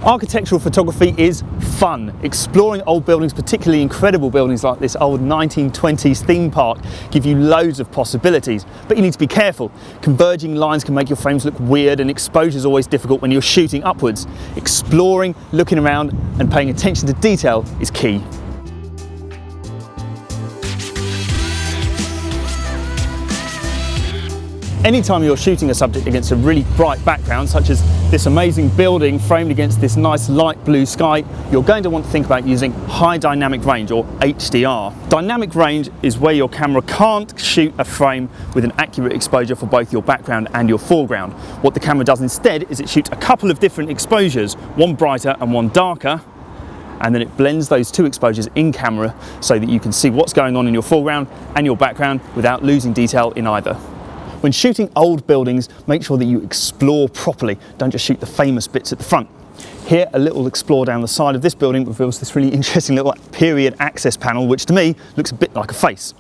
Architectural photography is fun. Exploring old buildings, particularly incredible buildings like this old 1920s theme park, give you loads of possibilities, but you need to be careful. Converging lines can make your frames look weird, and exposure is always difficult when you're shooting upwards. Exploring, looking around and paying attention to detail is key. Anytime you're shooting a subject against a really bright background, such as this amazing building framed against this nice light blue sky, you're going to want to think about using high dynamic range, or HDR. Dynamic range is where your camera can't shoot a frame with an accurate exposure for both your background and your foreground. What the camera does instead is it shoots a couple of different exposures, one brighter and one darker, and then it blends those two exposures in camera so that you can see what's going on in your foreground and your background without losing detail in either. When shooting old buildings, make sure that you explore properly. Don't just shoot the famous bits at the front. Here, a little explore down the side of this building reveals this really interesting little period access panel, which to me looks a bit like a face.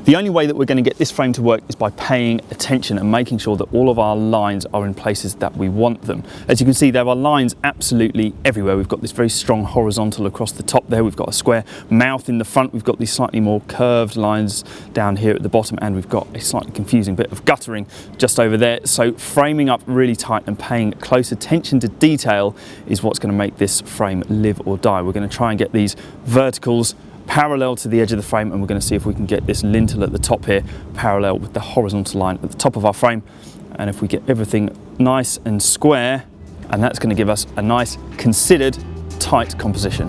The only way that we're going to get this frame to work is by paying attention and making sure that all of our lines are in places that we want them. As you can see, there are lines absolutely everywhere. We've got this very strong horizontal across the top there. We've got a square mouth in the front. We've got these slightly more curved lines down here at the bottom, and we've got a slightly confusing bit of guttering just over there. So framing up really tight and paying close attention to detail is what's going to make this frame live or die. We're going to try and get these verticals parallel to the edge of the frame, and we're going to see if we can get this lintel at the top here parallel with the horizontal line at the top of our frame. And if we get everything nice and square, and that's going to give us a nice considered tight composition.